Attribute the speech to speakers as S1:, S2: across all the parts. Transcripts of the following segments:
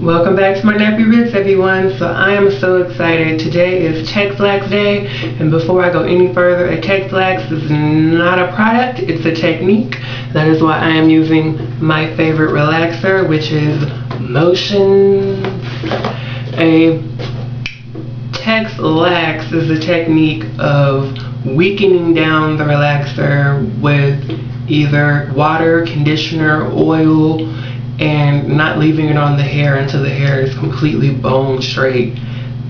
S1: Welcome back to my nappy roots, everyone. So I am so excited. Today is Texlax day, and before I go any further, a Texlax is not a product, it's a technique. That is why I am using my favorite relaxer, which is Motion. A Texlax is a technique of weakening down the relaxer with either water, conditioner, oil, and not leaving it on the hair until the hair is completely bone straight.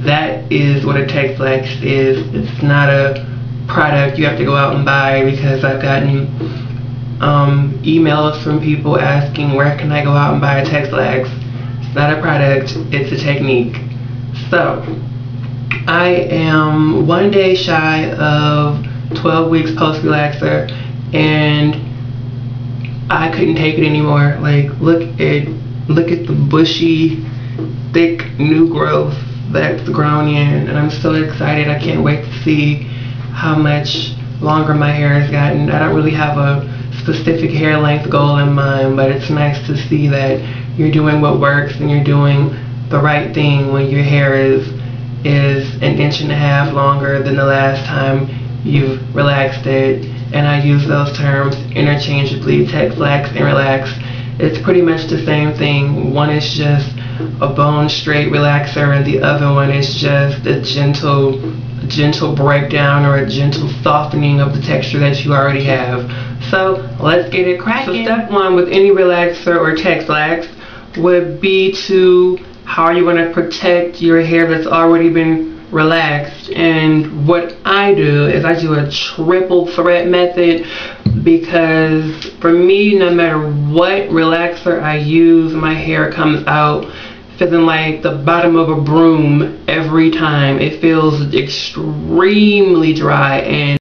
S1: That is what a Texlax is. It's not a product you have to go out and buy, because I've gotten emails from people asking where can I go out and buy a Texlax. It's not a product, it's a technique. So I am 1 day shy of 12 weeks post relaxer, and I couldn't take it anymore. Like, look at the bushy, thick new growth that's grown in, and I'm so excited. I can't wait to see how much longer my hair has gotten. I don't really have a specific hair length goal in mind, but it's nice to see that you're doing what works and you're doing the right thing when your hair is 1.5 inches longer than the last time you've relaxed it. And I use those terms interchangeably, Texlax and relax. It's pretty much the same thing. One is just a bone straight relaxer, and the other one is just a gentle breakdown or a gentle softening of the texture that you already have. So let's get it cracking. So step one with any relaxer or Texlax would be to how are you going to protect your hair that's already been relaxed. And what I do is I do a triple threat method, because for me, no matter what relaxer I use, my hair comes out feeling like the bottom of a broom every time. It feels extremely dry, and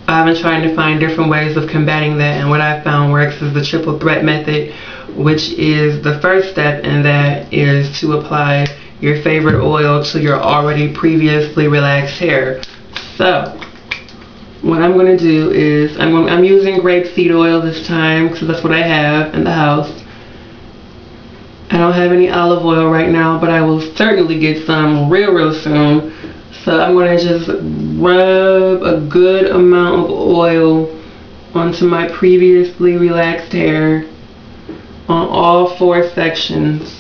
S1: I've been trying to find different ways of combating that, and what I found works is the triple threat method, which is the first step, and that is to apply your favorite oil to your already previously relaxed hair. So what I'm going to do is I'm using grapeseed oil this time, because that's what I have in the house. I don't have any olive oil right now, but I will certainly get some real soon. So I'm going to just rub a good amount of oil onto my previously relaxed hair on all 4 sections.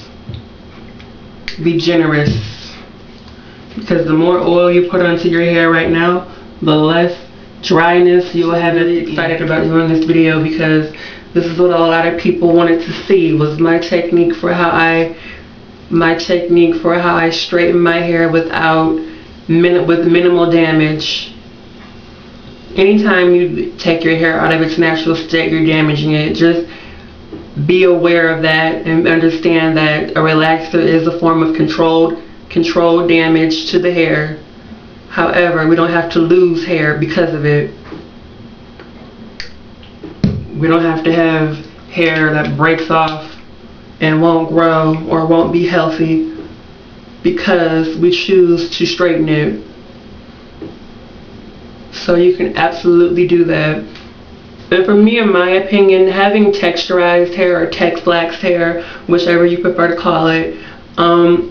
S1: Be generous, because the more oil you put onto your hair right now, the less dryness you'll have. Really excited about doing this video, because this is what a lot of people wanted to see, was my technique for how I straighten my hair with minimal damage. Anytime you take your hair out of its natural state, you're damaging it. Just be aware of that and understand that a relaxer is a form of controlled damage to the hair. However, we don't have to lose hair because of it. We don't have to have hair that breaks off and won't grow or won't be healthy because we choose to straighten it. So you can absolutely do that. And for me, in my opinion, having texturized hair or texlaxed hair, whichever you prefer to call it,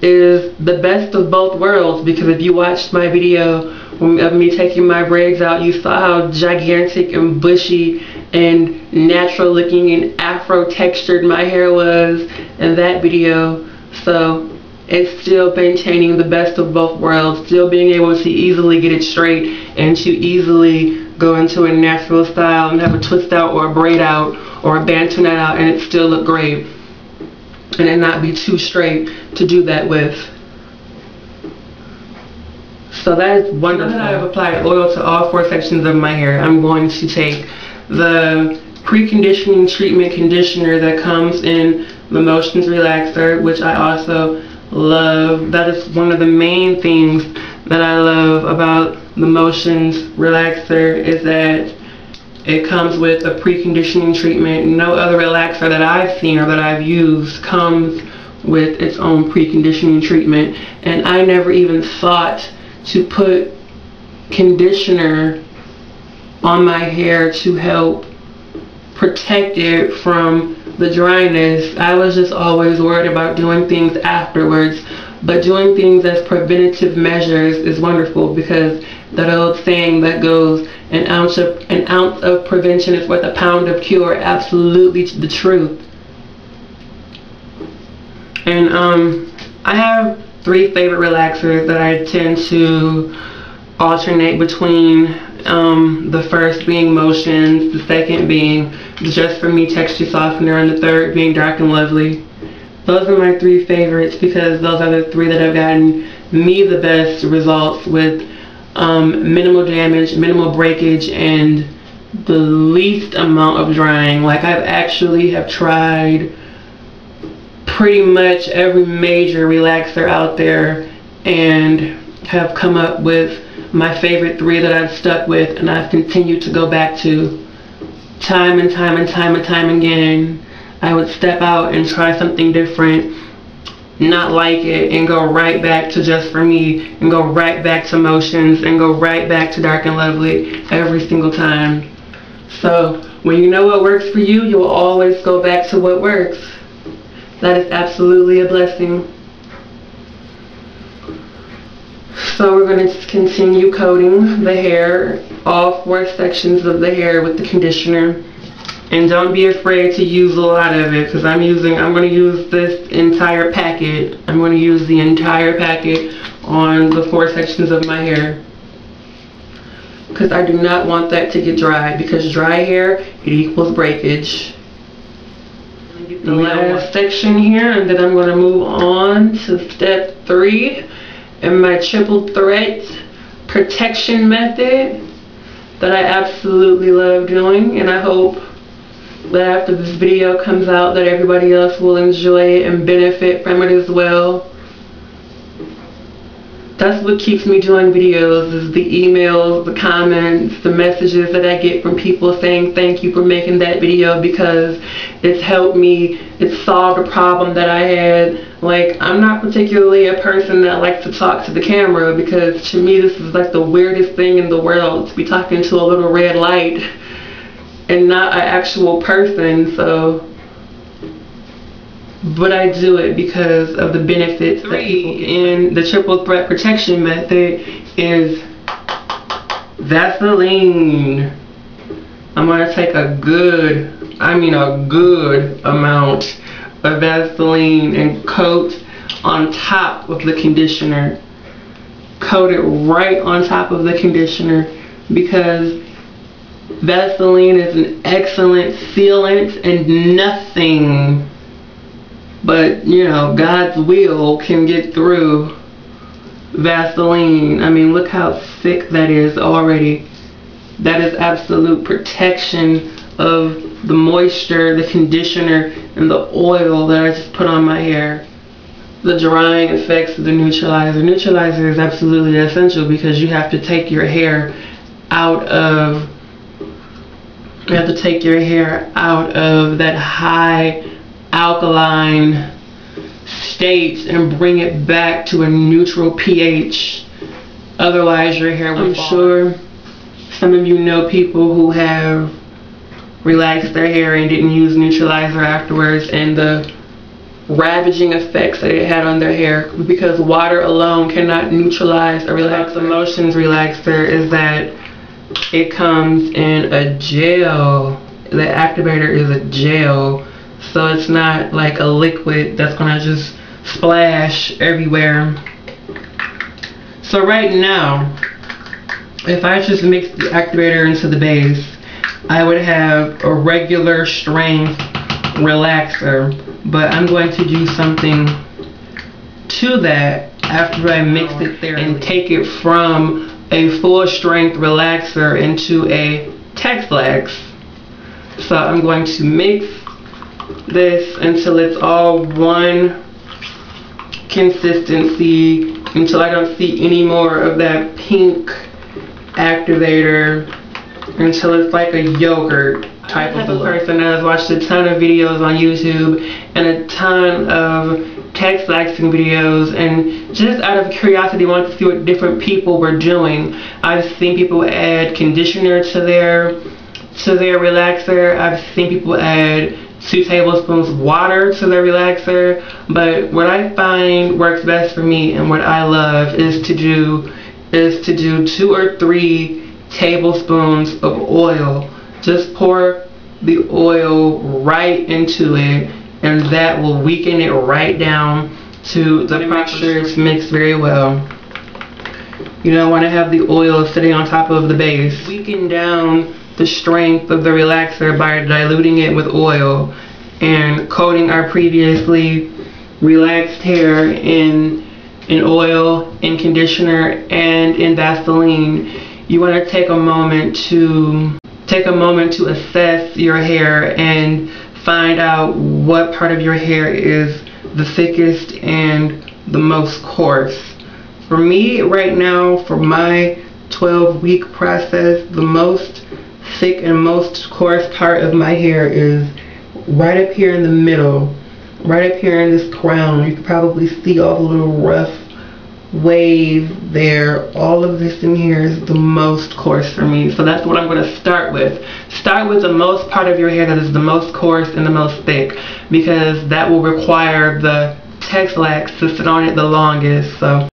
S1: is the best of both worlds. Because if you watched my video of me taking my braids out, you saw how gigantic and bushy and natural looking and afro textured my hair was in that video. So it's still maintaining the best of both worlds, still being able to easily get it straight and to easily go into a natural style and have a twist out or a braid out or a bantu knot out, and it still look great, and it not be too straight to do that with. So that is wonderful. Now that I've applied oil to all 4 sections of my hair, I'm going to take the pre-conditioning treatment conditioner that comes in the Motions relaxer, which I also love. That is one of the main things that I love about the Motions relaxer, is that it comes with a preconditioning treatment. No other relaxer that I've seen or that I've used comes with its own preconditioning treatment. And I never even thought to put conditioner on my hair to help protect it from the dryness. I was just always worried about doing things afterwards, but doing things as preventative measures is wonderful, because that old saying that goes, an ounce of prevention is worth a pound of cure. Absolutely the truth. And I have 3 favorite relaxers that I tend to alternate between. The first being Motions, the second being Just For Me Texture Softener, and the third being Dark and Lovely. Those are my 3 favorites because those are the 3 that have gotten me the best results with minimal damage, minimal breakage, and the least amount of drying. Like, I've actually have tried pretty much every major relaxer out there and have come up with my favorite 3 that I've stuck with, and I've continued to go back to time and time and time and time again. I would step out and try something different, not like it, and go right back to Just For Me, and go right back to Motions, and go right back to Dark and Lovely every single time. So when you know what works for you, you'll always go back to what works. That is absolutely a blessing. So we're going to continue coating the hair, all 4 sections of the hair, with the conditioner. And don't be afraid to use a lot of it, because I'm going to use this entire packet. I'm going to use the entire packet on the 4 sections of my hair, because I do not want that to get dry, because dry hair, it equals breakage. The last section here, and then I'm going to move on to step 3 in my triple threat protection method that I absolutely love doing, and I hope that after this video comes out that everybody else will enjoy it and benefit from it as well. That's what keeps me doing videos, is the emails, the comments, the messages that I get from people saying thank you for making that video, because it's helped me, it's solved a problem that I had. Like, I'm not particularly a person that likes to talk to the camera, because to me this is like the weirdest thing in the world, to be talking to a little red light and not an actual person. So, but I do it because of the benefits that people get. In the triple threat protection method is Vaseline. I'm going to take a good, a good amount of Vaseline and coat on top of the conditioner. Coat it right on top of the conditioner, because Vaseline is an excellent sealant, and nothing but, God's will can get through Vaseline. I mean, look how thick that is already. That is absolute protection of the moisture, the conditioner, and the oil that I just put on my hair. The drying effects of the neutralizer. Neutralizer is absolutely essential, because you have to take your hair out of that high alkaline state and bring it back to a neutral pH. Otherwise your hair will fall. I'm sure some of you know people who have relaxed their hair and didn't use neutralizer afterwards, and the ravaging effects that it had on their hair, because water alone cannot neutralize a relaxer. The Motions relaxer is that it comes in a gel. The activator is a gel, so it's not like a liquid that's gonna just splash everywhere. So right now, if I just mix the activator into the base, I would have a regular strength relaxer, but I'm going to do something to that after I mix it there and take it from a full strength relaxer into a Texlax. So I'm going to mix this until it's all one consistency, until I don't see any more of that pink activator, until it's like a yogurt type of person that has watched a ton of videos on YouTube and a ton of tex-laxing videos, and just out of curiosity wanted to see what different people were doing. I've seen people add conditioner to their relaxer. I've seen people add 2 tablespoons water to the relaxer. But what I find works best for me and what I love is to do 2 or 3 tablespoons of oil. Just pour the oil right into it, and that will weaken it right down to the pressure. It's mixed very well. You don't want to have the oil sitting on top of the base. Weaken down the strength of the relaxer by diluting it with oil and coating our previously relaxed hair in oil, in conditioner, and in Vaseline. You want to take a moment to assess your hair and find out what part of your hair is the thickest and the most coarse. For me right now, for my 12-week process, the most thick and most coarse part of my hair is right up here in the middle, right up here in this crown. You can probably see all the little rough waves there. All of this in here is the most coarse for me. So that's what I'm going to start with. Start with the most part of your hair that is the most coarse and the most thick, because that will require the Texlax to sit on it the longest. So